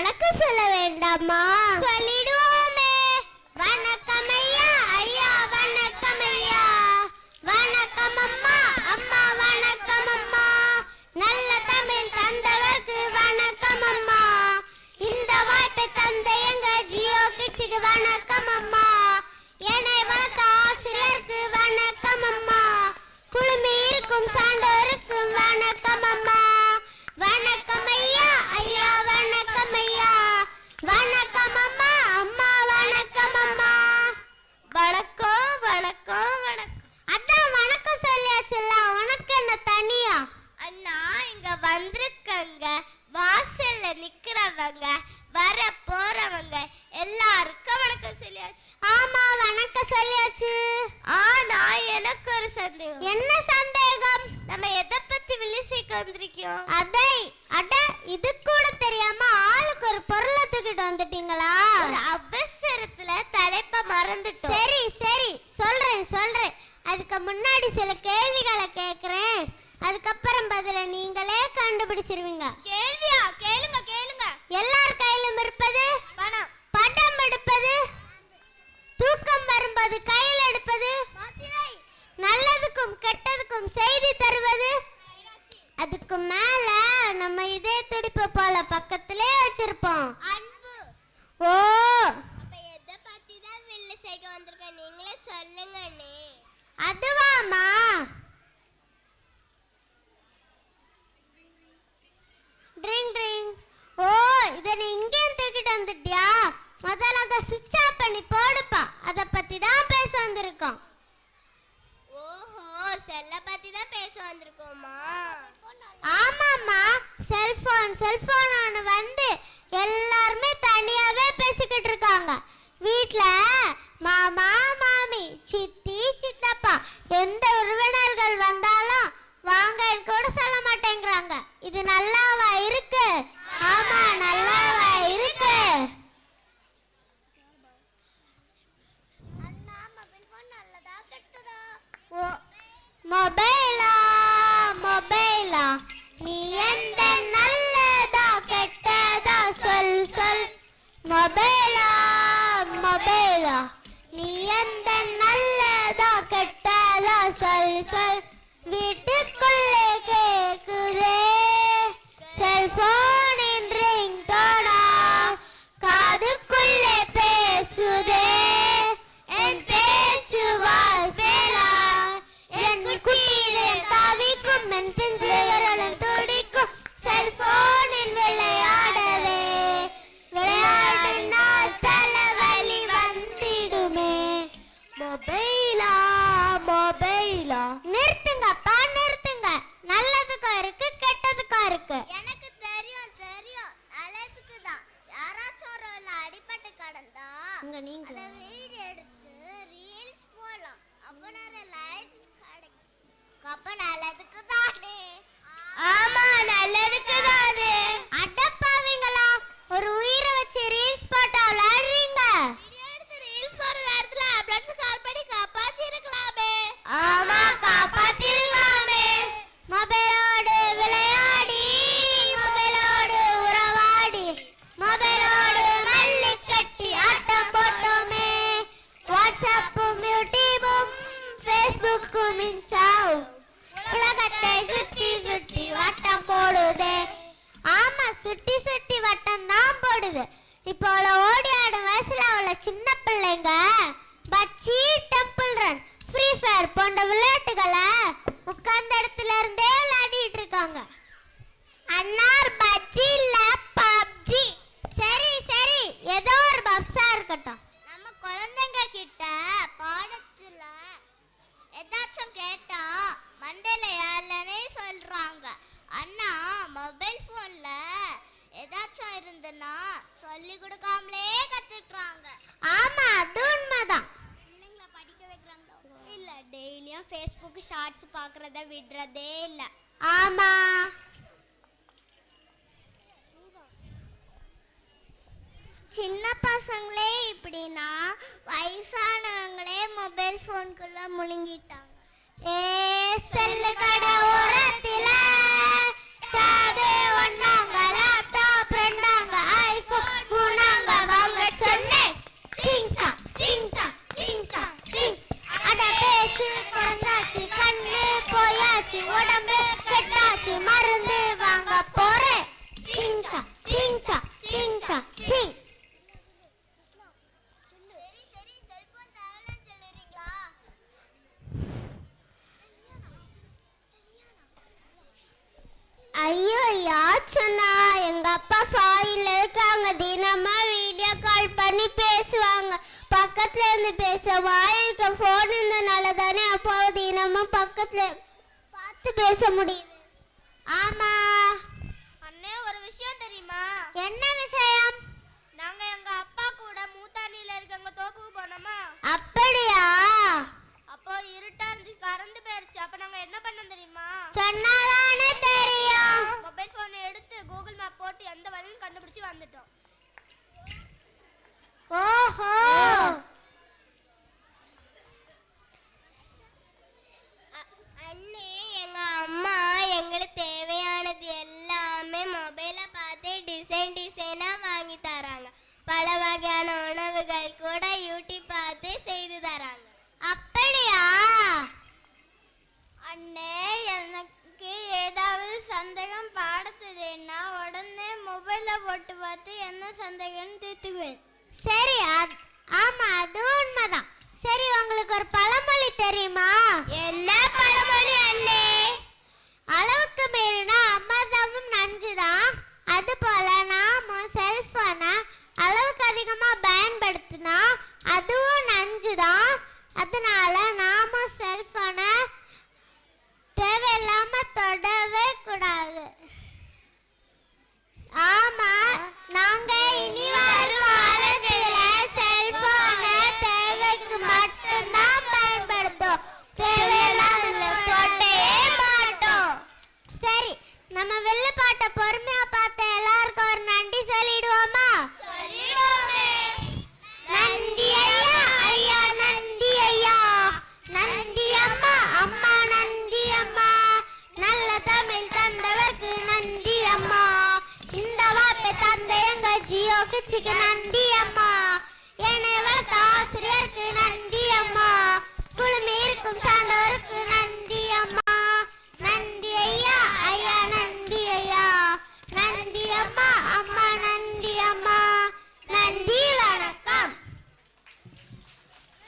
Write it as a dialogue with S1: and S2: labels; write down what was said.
S1: வணக்கம் சொல்ல வேண்டாமா? சொல்லிடுவோமே. வணக்கம் ஐயா, ஐயா வணக்கம் ஐயா. வணக்கம் அம்மா, அம்மா வணக்கம் அம்மா. நல்ல தமிழ் தந்தவர்க்கு வணக்கம் அம்மா. இந்த வாய்ப்பை தந்த எங்க ஜியோ கிட்ஸுக்கு வணக்கம் அம்மா. என்னை வளர்த்த ஆசிரியருக்கு வணக்கம் அம்மா. குழுமி இருக்கும் சான்றோருக்கும் வணக்கம் அம்மா. வணக்கம் ஐயா, ஐயா வணக்கம் ஐயா. வணக்கம் அம்மா, அம்மா வணக்கம் அம்மா. வணக்கம் வணக்கம் வணக்கம். அதான் வணக்கம் சொல்லியாச்சுல்ல, உனக்கு என்ன தனியா? அண்ணா இங்க வந்திருக்கங்க, வாசல்ல நிக்கிறவங்க, வர போறவங்க எல்லாருக்கும் வணக்கம் சொல்லியாச்சு. ஆமா வணக்கம் சொல்லியாச்சு. ஆனா எனக்கு ஒரு சந்தேகம். என்ன சந்தேகம்? நம்ம எதை பத்தி விழிசிக்க வந்திருக்கோம்? அட இது கூட தெரியாம ஆளுக்கு ஒரு பொருளை தூக்கிட்டு வந்துட்டீங்களா? அவசரத்துல தலைப்ப மறந்துட்டோம். சரி சரி சொல்றேன். அதுக்கு முன்னாடி சில கேள்விகளை கேக்குறேன், அதுக்கப்புறம் பதில நீங்களே கண்டுபிடிச்சிருவீங்க. கேள்வியா? கேளுங்க. எல்லார் கையிலும் இருப்பது பணம். படம் எடுப்பது. தூக்கம் வரும்போது கையில் எடுப்பது. நல்லதுக்கும் கெட்டதுக்கும் செய்தி தருவது. அதுக்கு மேல நம்ம இதே துடிப்பு போல பக்கத்திலே வச்சிருப்போம். அன்பு. ஓ அப்ப எதை பத்தி தான் வில்ல செய்க வந்திருக்க, நீங்களே சொல்லுங்க அண்ணே. அதுவாமா? Drink drink. ஓ இத நீ இங்கே தூக்கிட்டு வந்துட்டியா? முதல்ல அத சுவிட்ச் ஆஃப் பண்ணி போடுப்பா. அத பத்தி தான் பேச வந்திருக்கோம். ஓஹோ செல்ல பத்தி தான் பேச வந்திருக்கோமா? ஆமாம்மா, செல்போன் ஒன்று வந்து எல்லாருமே தனியாவே பேசிக்கிட்டு இருக்காங்க. வீட்ல மாமா மாமி சித்தி சித்தப்பா எந்த உறவினர்கள் வந்தாலும் வாங்கன்னு கூட சொல்ல மாட்டேங்கிறாங்க. இது நல்லாவா இருக்கு? ஆமா நல்லாவா இருக்கு. அண்ணா மொபைல் ஃபோன் நல்லதா கெட்டதா? மொபைலா நீ எந்த நல்லதா கெட்டதா சொல். மொபைலா நீ எந்த நல்லதா கெட்டதா சொல். வீட்டுக்குள்ளே கேக்குதே செல்போனின் ரிங்டோனா, காதுக்குள்ளே பேசுதே என் பேசுவாய் பேலா. என் குட்டியிலே தவிக்கும் என் பிஞ்சுகளும் துடிக்கும் செல்போனில் விளையாடவே. விளையாடினால் தலைவலி வந்திடுமே. மொபைலா நிறுத்துங்கப்பா நிறுத்துங்க. நல்லதுக்கும் இருக்கு கெட்டதுக்கும் இருக்கு. எனக்கு தெரியும் நல்லதுக்கு தான். யாராச்சும் ஒரு அடிபட்டு கடந்தா நீங்க அத வீடியோ எடுத்து ரீல்ஸ் போடலாம். அப்ப நிறைய லைக்ஸ் கிடைக்கும். அப்ப நல்லதுக்கு தானே? ஆமா நல்லதுக்கு தானே. அடப்பாவீங்களா, ஒரு உயிரை வச்சு ரீல்ஸ் போட்டா விளையாடுறீங்க. வீடியோ எடுத்து ரீல்ஸ் போடுற நேரத்துல ஆம்புலன்ஸ் கால் பண்ணி காப்பாத்தி இருக்கலாமே. ஆமா காப்பாத்திருக்கலாமே. மொபைலோடு விளையாடி மொபைலோடு உறவாடி மொபைலோடு மல்லி கட்டி ஆட்டம் போட்டோமே. வாட்ஸ்அப்பும் யூடியூபும் ஃபேஸ்புக்கும் இன்ஸ்டாவும் உலகத்தை சுத்தி வட்டம் போடுதே. ஆமா சுத்தி வட்டம் தான் போடுது. இப்போ அவளை ஓடி ஆடும் வயசுல அவளை சின்ன பிள்ளைங்க பச்சி, டெம்பிள் ரன், ஃப்ரீ ஃபயர் போன்ற விளையாட்டுகளை உட்கார்ந்த இடத்துல இருந்தே விளையாடிட்டு இருக்காங்க. அன்னார் பச்சி இல்ல பப்ஜி. சரி ஏதோ ஒரு பப்ஸா இருக்கட்டும். நம்ம குழந்தைங்க கிட்ட பாடத்துல ஏதாச்சும் கேட்டா மண்டையில ஏலனே சொல்றாங்க. அண்ணா மொபைல் போன்ல ஏதாச்சும் இருந்துன்னா சொல்லி கொடுக்காமலே கத்துக்கிறாங்க. ஆமா அது உண்மைதான். பிள்ளைங்களை படிக்க வைக்கிறாங்க இல்ல, டெய்லியும் ஃபேஸ்புக் ஷார்ட்ஸ் பார்க்கறத விடுறதே இல்ல. ஆமா சின்ன பசங்களே இப்படின்னா வயசானவங்களே மொபைல் போனுக்குள்ள முழுங்கிட்டாங்க. செல்லு கடை ஓரத்தில தாவே ஒண்ணாங்க லேப்டாப் ரெண்டாங்க ஐபோன் உடம்பு கெட்டாச்சு மருந்து வாங்க போறேன் சிங்சா சிங்சா சிங்சா சிங்.
S2: சரி செல்போன் தேவலன்னு சொல்லுறீங்களா?
S1: ஐயோ யார் சொன்னா? எங்க அப்பா ஃபாரின்ல இருக்காங்க, தினமா வீடியோ கால் பண்ணி பேசுவாங்க. பக்கத்துல இருந்து பேச வாய்க்கு போன் இருந்தனால தானே அப்பா தினமும் பக்கத்துல பார்த்து பேச முடியுது. ஆமா.
S2: அண்ணே ஒரு விஷயம் தெரியுமா?
S1: என்ன விஷயம்?
S2: நாங்க எங்க அப்பா கூட மூத்தானில இருக்கவங்க தோப்புக்கு போனோமா.
S1: அப்படியா?
S2: அப்போ இருட்டா இருந்து கரண்ட் போயிருச்சு. அப்ப நாங்க என்ன பண்ணோம் தெரியுமா?
S1: சொன்னாதானே தெரியும்.
S2: மொபைல் போன் எடுத்து கூகுள் மேப் போட்டு எந்த வழியும் கண்டுபிடிச்சு வந்துட்டோம்.
S1: ஓஹோ. அண்ணே எங்க அம்மா எங்களுக்கு தேவையானது எல்லாமே மொபைல பார்த்து டிசைனா வாங்கி தராங்க. பல வகையான உணவுகள் கூட யூடியூப் பார்த்து செய்து தராங்க. அப்படியா? அண்ணே எனக்கு ஏதாவது சந்தேகம் பாடத்துதுன்னா உடனே மொபைல போட்டு பார்த்து என்ன சந்தேகம்னு தீர்த்துக்குவேன். சரி, ஆமா அது உண்மைதான். சரி, உங்களுக்கு ஒரு பழமொழி தெரியுமா? என்ன பழமொழி அண்ணே? அளவுக்கு மீறினா அமிர்தமும் நஞ்சுதான். அது போல நாமும் செல்போனை அளவுக்கு அதிகமா பயன்படுத்தினா அதுவும் நஞ்சுதான். அதனால நாமும் செல்போனை தேவையில்லாம தொடவே கூடாது. ஆமா, நாங்க இனி வரும் காலத்துல செல்போனை தேவைக்கு மட்டும்தான் பயன்படுத்தும், தேவையில்லாம தொடவே மாட்டோம். சரி, நம்ம வில்லுப்பாட்டை பொறுமையா பார்த்த எல்லாருக்கும் ஒரு நன்றி சொல்லிடுவோமா? நன்றி ஐயா, ஐயா நன்றி ஐயா, நன்றி அம்மா, அம்மா நன்றி அம்மா, நல்ல தமிழ் தந்தவர்க்கு நன்றி அம்மா, இந்த வார்த்தை தந்த எங்க ஜியோ கிச்சிக்கு நன்றி அம்மா, என்னை வளர்த்த ஆசிரியருக்கு நன்றி அம்மா, குழுமி இருக்கும் சான்றோருக்கு